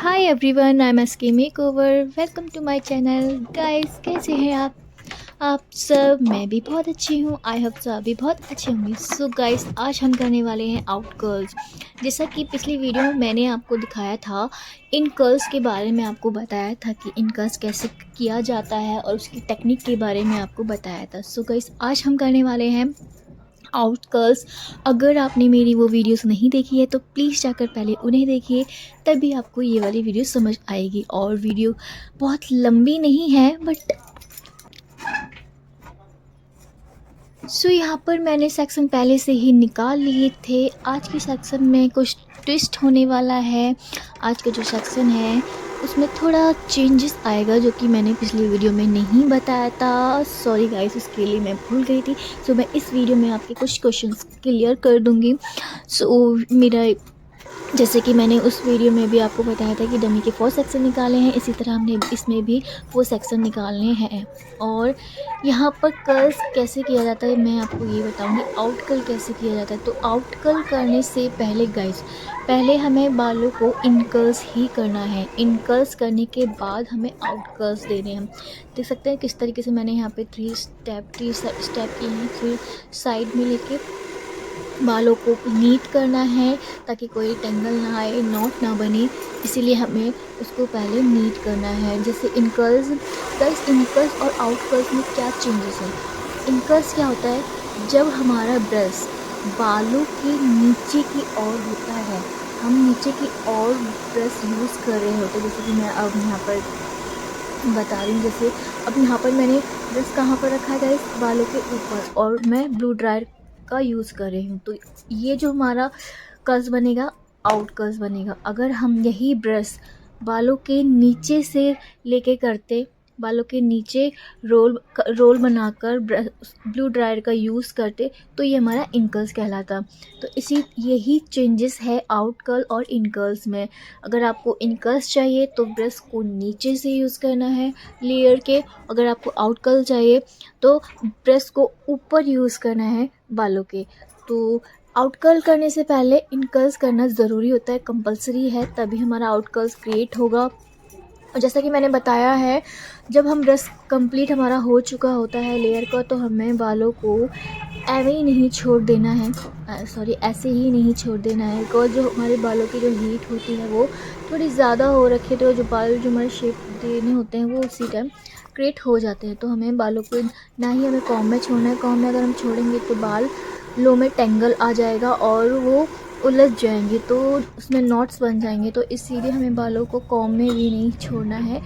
Hi everyone, I am SK makeover. Welcome to my channel. Guys, कैसे हैं आप सब? मैं भी बहुत अच्छी हूँ। आई होप सो आप भी बहुत अच्छे होंगे। सो गाइस, आज हम करने वाले हैं आउट कर्ल्स। जैसा कि पिछली वीडियो में मैंने आपको दिखाया था, इन कर्ल्स के बारे में आपको बताया था कि इन कर्ल्स कैसे किया जाता है और उसकी टेक्निक के बारे में आपको बताया था। सो गाइस, आज हम करने वाले हैं आउट कर्ल्स। अगर आपने मेरी वो वीडियोस नहीं देखी है तो प्लीज़ जाकर पहले उन्हें देखिए, तभी आपको ये वाली वीडियो समझ आएगी। और वीडियो बहुत लंबी नहीं है, बट यहाँ पर मैंने सेक्शन पहले से ही निकाल लिए थे। आज के सेक्शन में कुछ ट्विस्ट होने वाला है। आज का जो सेक्शन है उसमें थोड़ा चेंजेस आएगा, जो कि मैंने पिछली वीडियो में नहीं बताया था। सॉरी गाइस, उसके लिए मैं भूल गई थी। मैं इस वीडियो में आपके कुछ क्वेश्चंस क्लियर कर दूंगी। मेरा, जैसे कि मैंने उस वीडियो में भी आपको बताया था कि डमी के 4 सेक्शन निकाले हैं, इसी तरह हमने इसमें भी 4 सेक्शन निकालने हैं। और यहाँ पर कर्ल्स कैसे किया जाता है मैं आपको ये बताऊंगी। आउट कर्ल कैसे किया जाता है, तो आउट कर्ल करने से पहले गाइस, पहले हमें बालों को इन कर्ल्स ही करना है। इन कर्ल्स करने के बाद हमें आउट कर्ल्स देने हैं। हम देख सकते हैं किस तरीके से मैंने यहाँ पे 3 स्टेप किए हैं। फिर साइड में लेके बालों को नीट करना है ताकि कोई टेंगल ना आए, नॉट ना बने, इसीलिए हमें उसको पहले नीट करना है। जैसे इनकर्ल्स, गाइस, इनकर्ल्स और आउट कर्ल्स में क्या चेंजेस है। इनकर्ल्स क्या होता है, जब हमारा ब्रश बालों के नीचे की ओर होता है, हम नीचे की ओर ब्रश यूज़ कर रहे होते हैं। जैसे कि मैं अब यहाँ पर बता रही हूँ। जैसे अब यहाँ पर मैंने ब्रश कहाँ पर रखा है गाइस, बालों के ऊपर, और मैं ब्लू ड्रायर का यूज़ कर रही हूँ। तो ये जो हमारा कर्ल्स बनेगा, आउट कर्ल्स बनेगा। अगर हम यही ब्रश बालों के नीचे से लेके करते, बालों के नीचे रोल बनाकर ब्लू ड्रायर का यूज़ करते, तो ये हमारा इन कर्ल्स कहलाता। तो यही चेंजेस है आउट कर्ल और इन कर्ल्स में। अगर आपको इन कर्ल्स चाहिए तो ब्रश को नीचे से यूज़ करना है लेयर के। अगर आपको आउट कर्ल चाहिए तो ब्रश को ऊपर यूज़ करना है बालों के। तो आउट कर्ल करने से पहले इन कर्ल्स करना ज़रूरी होता है, कंपलसरी है, तभी हमारा आउट कर्ल्स क्रिएट होगा। और जैसा कि मैंने बताया है, जब हम ब्रश कंप्लीट हमारा हो चुका होता है लेयर का, तो हमें बालों को ऐसे ही नहीं छोड़ देना है। ऐसे ही नहीं छोड़ देना है, बिकॉज जो हमारे बालों की जो हीट होती है वो थोड़ी ज़्यादा हो रखी है, तो जो बाल जो हमारे शेप देने होते हैं वो उसी टाइम क्रिएट हो जाते हैं। तो हमें बालों को ना ही हमें कॉम्ब में छोड़ना है। कॉम्ब में अगर हम छोड़ेंगे तो बाल लो में टेंगल आ जाएगा और वो उलझ जाएंगे, तो उसमें नॉट्स बन जाएंगे। तो इसीलिए हमें बालों को कॉम्ब में भी नहीं छोड़ना है।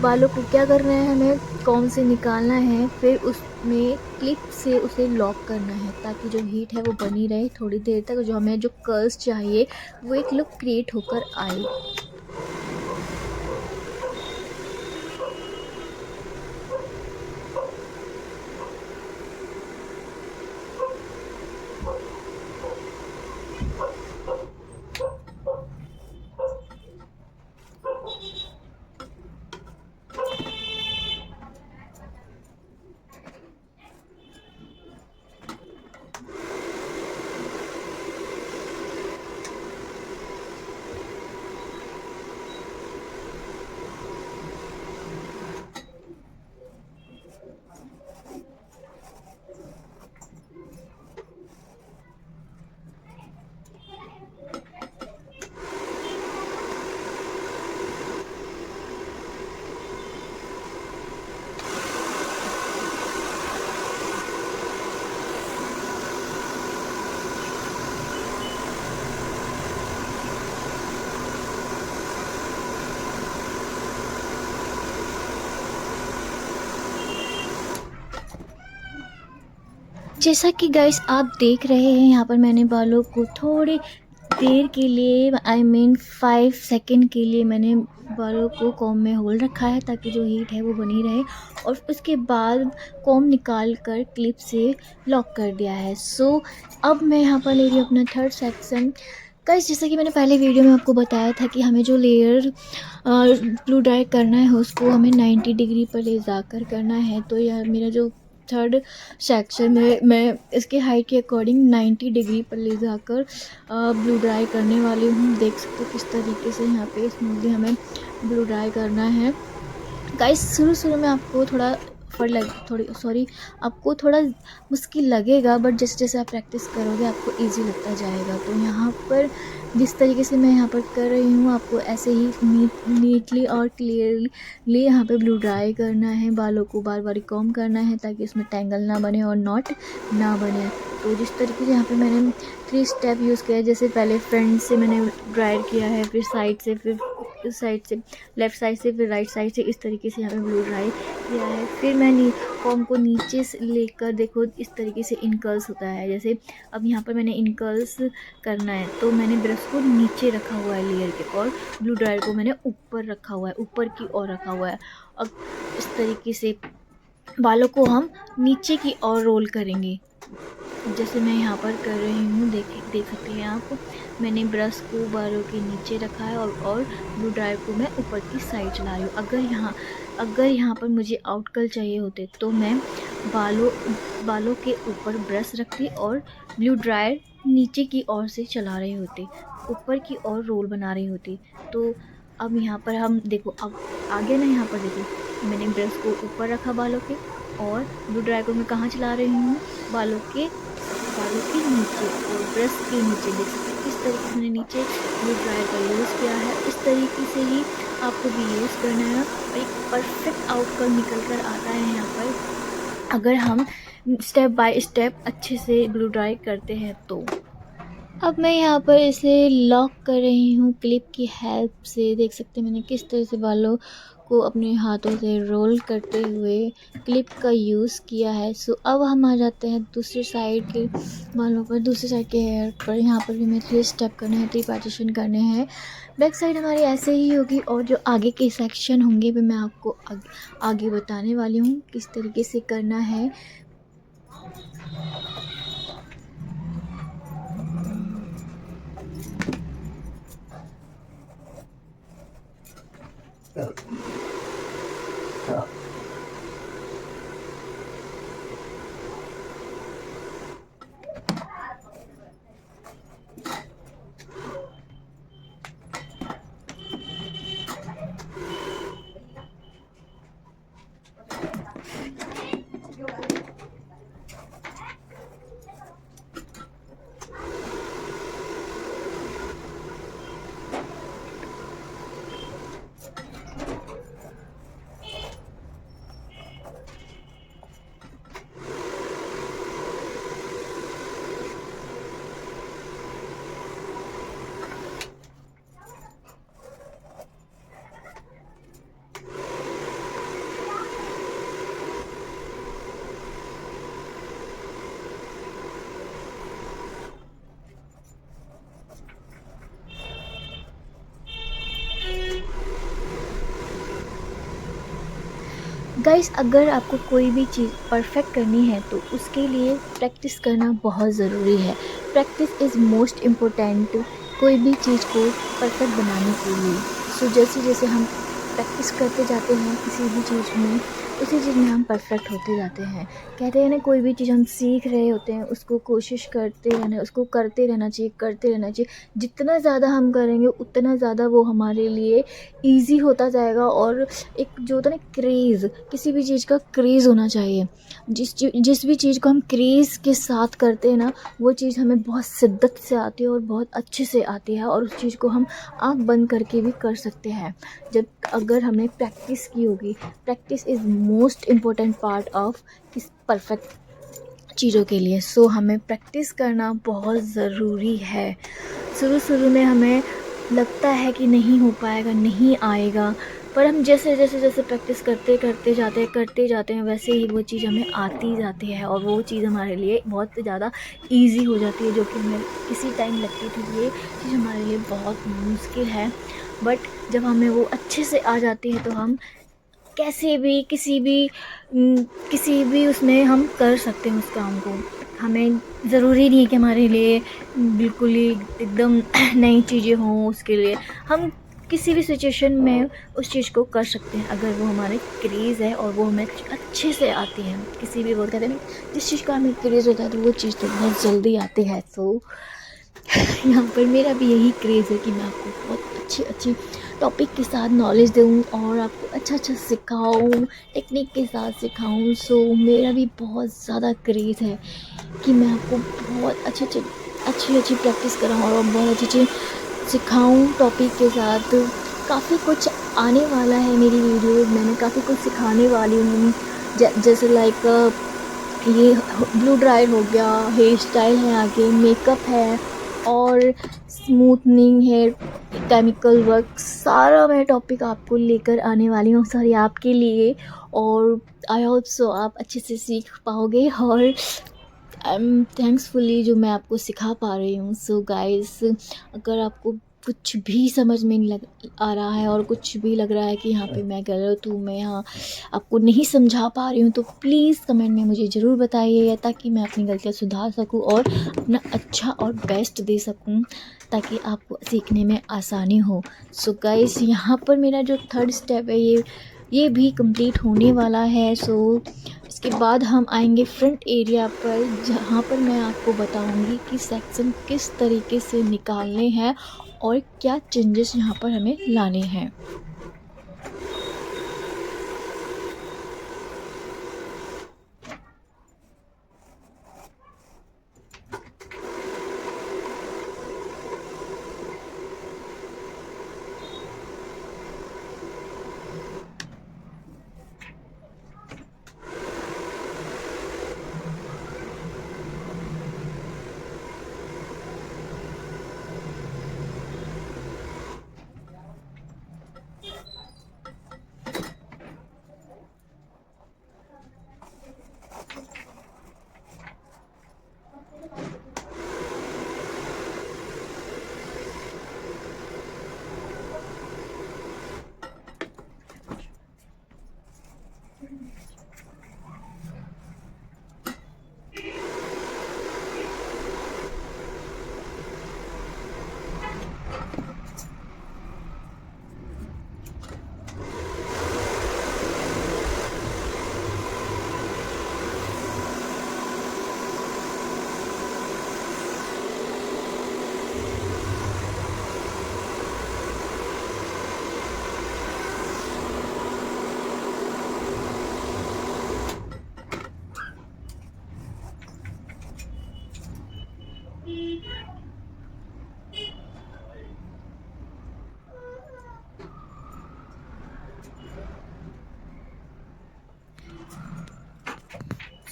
बालों को क्या करना है, हमें कॉम्ब से निकालना है, फिर उसमें क्लिप से उसे लॉक करना है, ताकि जो हीट है वो बनी रहे थोड़ी देर तक। जो हमें जो कर्ल्स चाहिए वो एक लुक क्रिएट होकर आए। जैसा कि गाइस आप देख रहे हैं, यहाँ पर मैंने बालों को थोड़ी देर के लिए, आई मीन 5 सेकेंड के लिए, मैंने बालों को कॉम्ब में होल रखा है ताकि जो हीट है वो बनी रहे, और उसके बाद कॉम्ब निकाल कर क्लिप से लॉक कर दिया है। अब मैं यहाँ पर ले रही हूँ अपना 3rd सेक्शन। गाइस, जैसा कि मैंने पहले वीडियो में आपको बताया था कि हमें जो लेयर ब्लू डाई करना है उसको हमें 90 डिग्री पर ले जाकर करना है। तो यह मेरा जो थर्ड सेक्शन में मैं इसके हाइट के अकॉर्डिंग 90 डिग्री पर ले जाकर ब्लू ड्राई करने वाली हूँ। देख सकते हो किस तरीके से यहाँ पे स्मूथली हमें ब्लू ड्राई करना है। गाइस शुरू में आपको आपको थोड़ा मुश्किल लगेगा, बट जैसे जैसे आप प्रैक्टिस करोगे आपको इजी लगता जाएगा। तो यहाँ पर जिस तरीके से मैं यहाँ पर कर रही हूँ, आपको ऐसे ही नीटली और क्लियरली यहाँ पे ब्लू ड्राई करना है। बालों को बार बार कॉम्ब करना है ताकि उसमें टैंगल ना बने और नॉट ना बने। तो जिस तरीके से यहाँ पे मैंने 3 स्टेप यूज़ किया है, जैसे पहले फ्रंट से मैंने ड्राई किया है, फिर साइड से, फिर इस साइड से, लेफ़्ट साइड से, फिर राइट साइड से, इस तरीके से यहाँ पे ब्लू ड्राई किया है। फिर मैं कॉम्ब को नीचे से लेकर देखो इस तरीके से इनकर्ल्स होता है। जैसे अब यहाँ पर मैंने इनकर्ल्स करना है तो मैंने ब्रश को नीचे रखा हुआ है लेयर के, और ब्लू ड्रायर को मैंने ऊपर रखा हुआ है, ऊपर की ओर रखा हुआ है। अब इस तरीके से बालों को हम नीचे की ओर रोल करेंगे, जैसे मैं यहाँ पर कर रही हूँ। देख सकते हैं आप, मैंने ब्रश को बालों के नीचे रखा है और ब्लू ड्रायर को मैं ऊपर की साइड चला रही हूँ। अगर यहाँ पर मुझे आउटकल चाहिए होते तो मैं बालों के ऊपर ब्रश रखती और ब्लू ड्रायर नीचे की ओर से चला रही होती, ऊपर की ओर रोल बना रही होती। तो अब यहाँ पर हम देखो, अब आगे ना, यहाँ पर देखिए मैंने ब्रश को ऊपर रखा बालों के, और ब्लू ड्रायर को मैं कहाँ चला रही हूँ, बालों के नीचे और ब्रश के नीचे। देख सकते हैं किस तरीके से मैंने नीचे ब्लू ड्रायर का यूज़ किया है। इस तरीके से ही आपको भी यूज़ करना है और एक परफेक्ट आउटकम निकल कर आता है यहाँ पर, अगर हम स्टेप बाय स्टेप अच्छे से ब्लू ड्राई करते हैं तो। अब मैं यहाँ पर इसे लॉक कर रही हूँ क्लिप की हेल्प से। देख सकते हैं मैंने किस तरह से बालों को अपने हाथों से रोल करते हुए क्लिप का यूज़ किया है। सो अब हम आ जाते हैं दूसरी साइड के बालों पर, दूसरी साइड के हेयर पर। यहाँ पर भी हमें 3 स्टेप करने हैं, 3 पार्टीशन करने हैं। बैक साइड हमारी ऐसे ही होगी, और जो आगे के सेक्शन होंगे भी मैं आपको आगे बताने वाली हूँ किस तरीके से करना है। गाइस, अगर आपको कोई भी चीज़ परफेक्ट करनी है तो उसके लिए प्रैक्टिस करना बहुत ज़रूरी है। प्रैक्टिस इज़ मोस्ट इम्पोर्टेंट कोई भी चीज़ को परफेक्ट बनाने के लिए। सो जैसे जैसे हम प्रैक्टिस करते जाते हैं किसी भी चीज़ में, उसी चीज़ में हम परफेक्ट होते जाते हैं। कहते हैं ना, कोई भी चीज़ हम सीख रहे होते हैं उसको कोशिश करते रहना, उसको करते रहना चाहिए। जितना ज़्यादा हम करेंगे उतना ज़्यादा वो हमारे लिए ईज़ी होता जाएगा। और एक जो होता है ना क्रेज़, किसी भी चीज़ का क्रेज़ होना चाहिए। जिस भी चीज़ को हम क्रेज़ के साथ करते हैं ना, वो चीज़ हमें बहुत शिद्दत से आती है और बहुत अच्छे से आती है, और उस चीज़ को हम आँख बंद करके भी कर सकते हैं जब अगर हमने प्रैक्टिस की होगी। Practice is most important part of इस परफेक्ट चीज़ों के लिए। सो हमें प्रैक्टिस करना बहुत ज़रूरी है। शुरू में हमें लगता है कि नहीं हो पाएगा, नहीं आएगा, पर हम जैसे प्रैक्टिस करते जाते हैं वैसे ही वो चीज़ हमें आती जाती है, और वो चीज़ हमारे लिए बहुत ज़्यादा ईज़ी हो जाती है। जो कि हमें किसी टाइम लगती थी ये चीज़ हमारे लिए बहुत मुश्किल है, बट जब हमें वो अच्छे से आ जाती है तो हम कैसे भी किसी भी उसमें हम कर सकते हैं उस काम को। हमें ज़रूरी नहीं है कि हमारे लिए बिल्कुल ही एकदम नई चीज़ें हों। उसके लिए हम किसी भी सिचुएशन में उस चीज़ को कर सकते हैं अगर वो हमारे क्रेज़ है और वो हमें अच्छे से आती है। किसी भी वो कहते हैं ना, जिस चीज़ का हमें क्रेज़ होता है तो वो चीज़ तो बहुत जल्दी आती है। तो यहाँ पर मेरा भी यही क्रेज़ है कि मैं आपको बहुत अच्छी टॉपिक के साथ नॉलेज दूँ और आपको अच्छा सिखाऊँ, टेक्निक के साथ सिखाऊँ। सो मेरा भी बहुत ज़्यादा क्रेज़ है कि मैं आपको बहुत अच्छी प्रैक्टिस कराऊँ और बहुत अच्छे सिखाऊँ टॉपिक के साथ। काफ़ी कुछ आने वाला है मेरी वीडियो, मैंने काफ़ी कुछ सिखाने वाली हूँ। जैसे लाइक ये ब्लू ड्रायर हो गया, हेयर स्टाइल है, आगे मेकअप है और स्मूथनिंग है, केमिकल वर्क, सारा मैं टॉपिक आपको लेकर आने वाली हूँ, सॉरी आपके लिए। और आई होप सो आप अच्छे से सीख पाओगे और आई एम थैंक्सफुली जो मैं आपको सिखा पा रही हूँ। सो गाइस, अगर आपको कुछ भी समझ में नहीं लग आ रहा है और कुछ भी लग रहा है कि यहाँ पे मैं गलत हूँ, मैं यहाँ आपको नहीं समझा पा रही हूँ, तो प्लीज़ कमेंट में मुझे ज़रूर बताइए ताकि मैं अपनी गलतियाँ सुधार सकूँ और अपना अच्छा और बेस्ट दे सकूँ ताकि आपको सीखने में आसानी हो। सो गाइस, यहाँ पर मेरा जो थर्ड स्टेप है ये भी कंप्लीट होने वाला है। सो इसके बाद हम आएंगे फ्रंट एरिया पर, जहाँ पर मैं आपको बताऊंगी कि सेक्शन किस तरीके से निकालने हैं और क्या चेंजेस यहाँ पर हमें लाने हैं।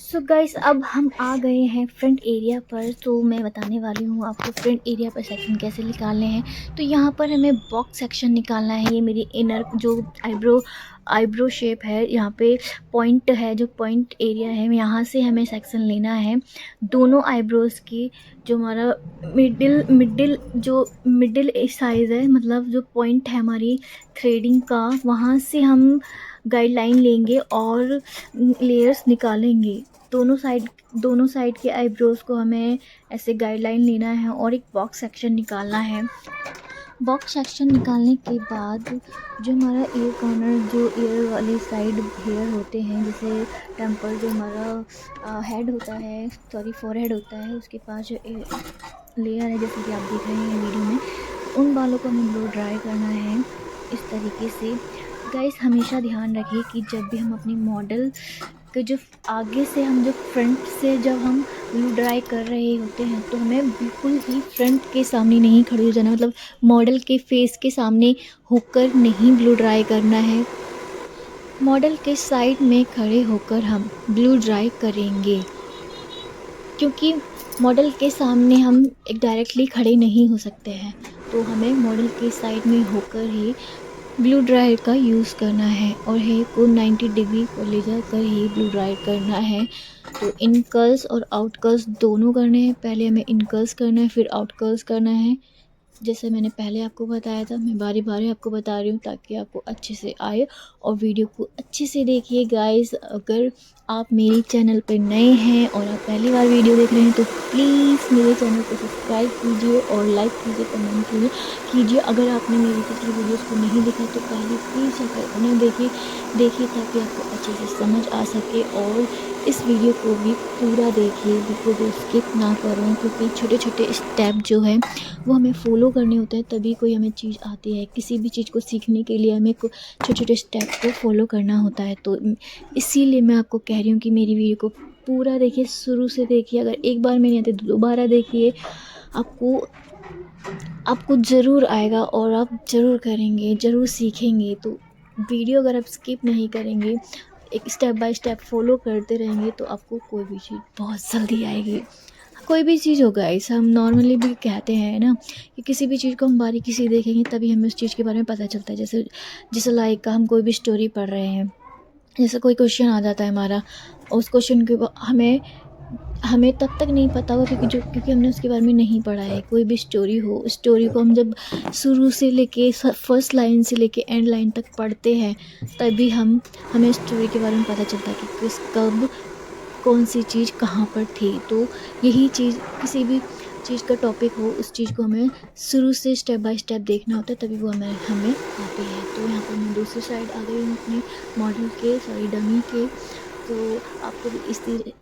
सो गाइस, अब हम आ गए हैं फ्रंट एरिया पर। तो मैं बताने वाली हूँ आपको फ्रंट एरिया पर सेक्शन कैसे निकालने हैं। तो यहाँ पर हमें बॉक्स सेक्शन निकालना है। ये मेरी इनर जो आईब्रो शेप है, यहाँ पे पॉइंट है, जो पॉइंट एरिया है, यहाँ से हमें सेक्शन लेना है दोनों आईब्रोज़ की। जो हमारा मिडिल साइज़ है, मतलब जो पॉइंट है हमारी थ्रेडिंग का, वहाँ से हम गाइडलाइन लेंगे और लेयर्स निकालेंगे। दोनों साइड के आईब्रोज़ को हमें ऐसे गाइडलाइन लेना है और एक बॉक्स सेक्शन निकालना है। बॉक्स सेक्शन निकालने के बाद जो हमारा ईयर कॉर्नर, जो ईयर वाली साइड हेयर होते हैं, जैसे टेम्पल, जो हमारा हेड होता है, सॉरी फोरहेड होता है, उसके पास जो लेयर है, जैसे कि आप देख रहे हैं वीडियो में, उन बालों को हमें ब्लो ड्राई करना है इस तरीके से। गाइस, हमेशा ध्यान रखिए कि जब भी हम अपनी मॉडल के जो आगे से हम जो फ्रंट से जब हम ब्लो ड्राई कर रहे होते हैं तो हमें बिल्कुल ही फ्रंट के सामने नहीं खड़े हो जाना, मतलब मॉडल के फेस के सामने होकर नहीं ब्लो ड्राई करना है। मॉडल के साइड में खड़े होकर हम ब्लो ड्राई करेंगे, क्योंकि मॉडल के सामने हम एक डायरेक्टली खड़े नहीं हो सकते हैं, तो हमें मॉडल के साइड में होकर ही ब्लो ड्रायर का यूज़ करना है और हेयर को 90 डिग्री पर ले जाकर ही ब्लो ड्राई करना है। तो इन कर्ल्स और आउट कर्ल्स दोनों करने हैं। पहले हमें इन कर्ल्स करना है, फिर आउट कर्ल्स करना है। जैसे मैंने पहले आपको बताया था, मैं बारी बारी आपको बता रही हूँ ताकि आपको अच्छे से आए और वीडियो को अच्छे से देखिए गाइस। अगर आप मेरे चैनल पर नए हैं और आप पहली बार वीडियो देख रहे हैं तो प्लीज़ मेरे चैनल को सब्सक्राइब कीजिए और लाइक कीजिए, कमेंट कीजिए। अगर आपने मेरी पिछली वीडियोस को नहीं देखा तो पहले प्लीज़ जाकर उन्हें देखिए ताकि आपको अच्छे से समझ आ सके। और इस वीडियो को भी पूरा देखिए, बिल्कुल भी स्किप ना करो, क्योंकि छोटे छोटे स्टेप जो है वो हमें फॉलो करने होते हैं, तभी कोई हमें चीज़ आती है। किसी भी चीज़ को सीखने के लिए हमें छोटे छोटे स्टेप को फॉलो करना होता है। तो इसीलिए मैं आपको कह रही हूँ कि मेरी वीडियो को पूरा देखिए, शुरू से देखिए। अगर एक बार में नहीं आते तो दोबारा देखिए, आपको आपको ज़रूर आएगा और आप ज़रूर करेंगे, ज़रूर सीखेंगे। तो वीडियो अगर आप स्किप नहीं करेंगे, एक स्टेप बाय स्टेप फॉलो करते रहेंगे तो आपको कोई भी चीज़ बहुत जल्दी आएगी। कोई भी चीज़ हो गाइस, हम नॉर्मली भी कहते हैं ना कि किसी भी चीज़ को हम बारीकी से देखेंगे तभी हमें उस चीज़ के बारे में पता चलता है। जैसे जैसे लाइक हम कोई भी स्टोरी पढ़ रहे हैं, जैसे कोई क्वेश्चन आ जाता है हमारा, उस क्वेश्चन के हमें हमें तब तक नहीं पता होगा क्योंकि हमने उसके बारे में नहीं पढ़ा है। कोई भी स्टोरी हो, स्टोरी को हम जब शुरू से लेके फर्स्ट लाइन से लेके एंड लाइन तक पढ़ते हैं, तभी हमें स्टोरी के बारे में पता चलता है कि किस कब कौन सी चीज़ कहाँ पर थी। तो यही चीज़, किसी भी चीज़ का टॉपिक हो, उस चीज़ को हमें शुरू से स्टेप बाय स्टेप देखना होता है, तभी वो हमें आती है। तो यहाँ पर मैं दूसरी साइड आ गई हूँ अपने डमी के। तो आपको भी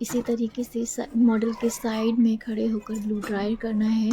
इसी तरीके से मॉडल के साइड में खड़े होकर ब्लू ड्राई करना है।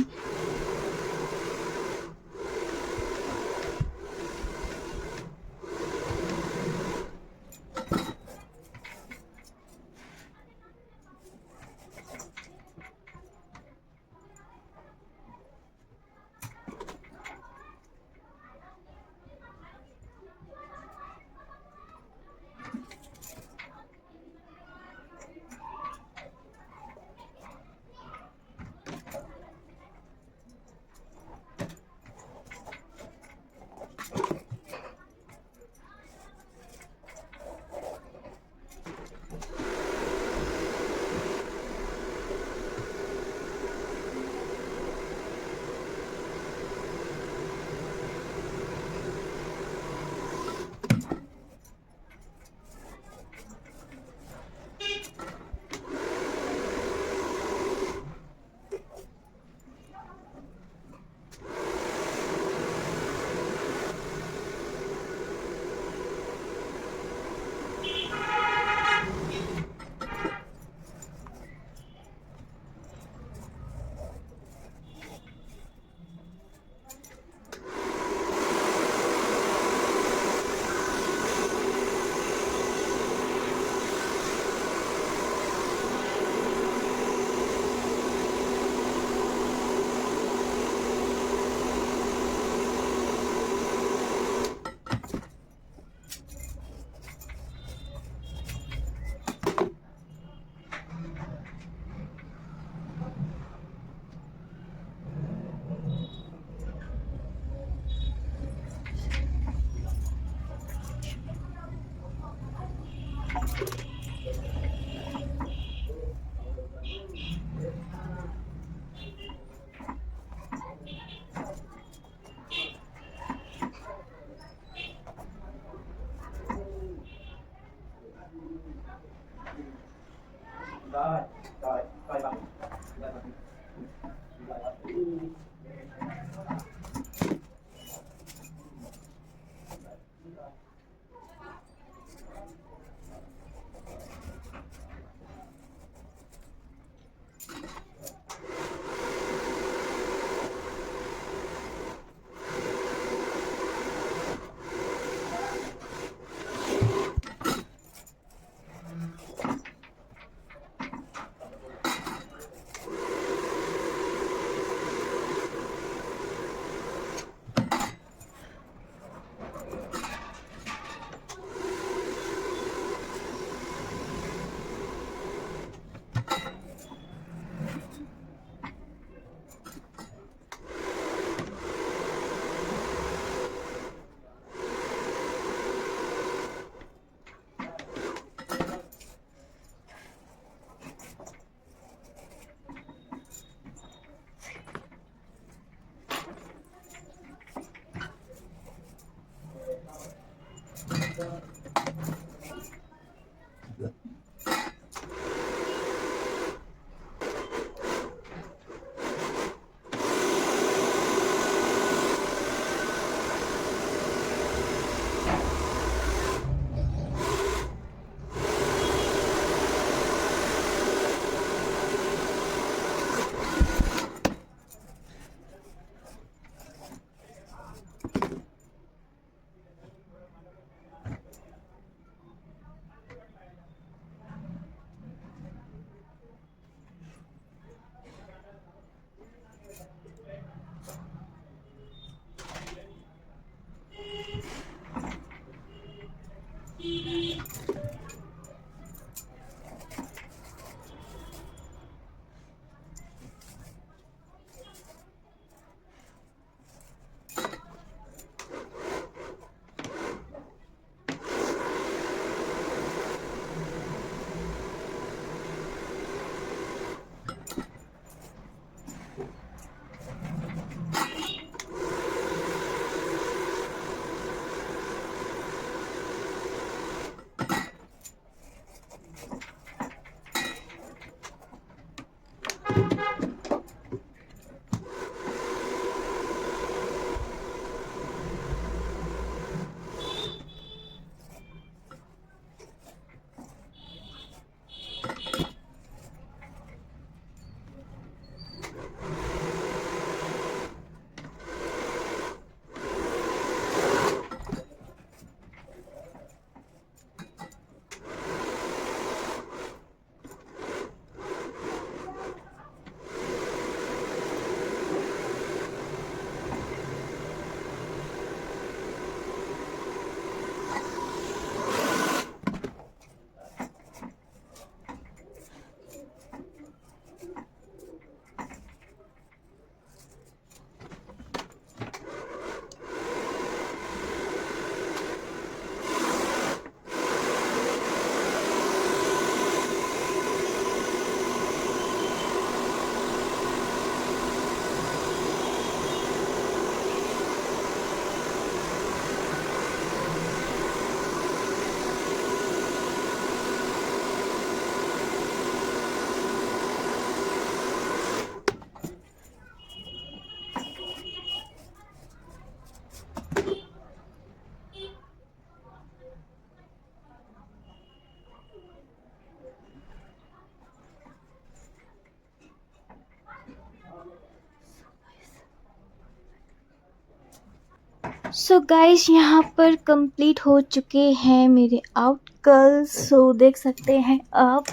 सो गाइस यहाँ पर कंप्लीट हो चुके हैं मेरे आउट कर्ल्स। सो देख सकते हैं आप।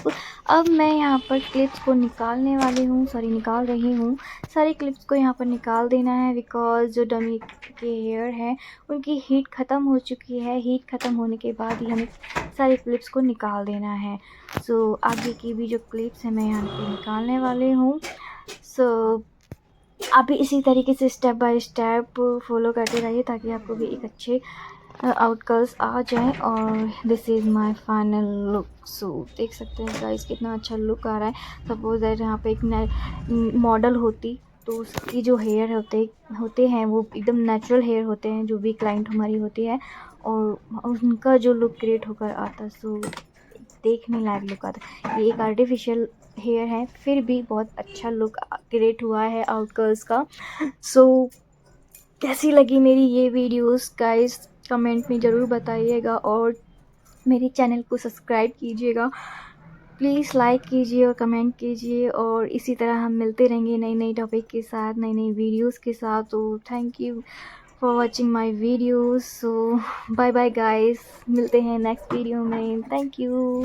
अब मैं यहाँ पर क्लिप्स को निकालने वाली हूँ, निकाल रही हूँ। सारी क्लिप्स को यहाँ पर निकाल देना है बिकॉज जो डमी के हेयर हैं उनकी हीट ख़त्म हो चुकी है। हीट ख़त्म होने के बाद ही हमें सारी क्लिप्स को निकाल देना है। सो आगे की भी जो क्लिप्स हैं मैं यहाँ पर निकालने वाली हूँ। सो आप भी इसी तरीके से स्टेप बाय स्टेप फॉलो करते रहिए ताकि आपको भी एक अच्छे आउटकम्स आ जाएं। और this is my final look. So देख सकते हैं गाइस कितना अच्छा लुक आ रहा है। सपोज दैट यहाँ पे एक मॉडल होती तो उसकी जो हेयर होते हैं वो एकदम नेचुरल हेयर होते हैं, जो भी क्लाइंट हमारी होती है, और उनका जो लुक क्रिएट होकर आता। सो देखने लायक लुक आता है। ये एक आर्टिफिशियल हेयर है फिर भी बहुत अच्छा लुक क्रिएट हुआ है आउटकर्ल्स का। सो कैसी लगी मेरी ये वीडियोस गाइस कमेंट में ज़रूर बताइएगा और मेरे चैनल को सब्सक्राइब कीजिएगा। प्लीज़ लाइक कीजिए और कमेंट कीजिए और इसी तरह हम मिलते रहेंगे नई नई टॉपिक के साथ, नई नई वीडियोस के साथ। तो thank you for watching my videos. So bye bye guys, मिलते हैं नेक्स्ट वीडियो में। Thank you.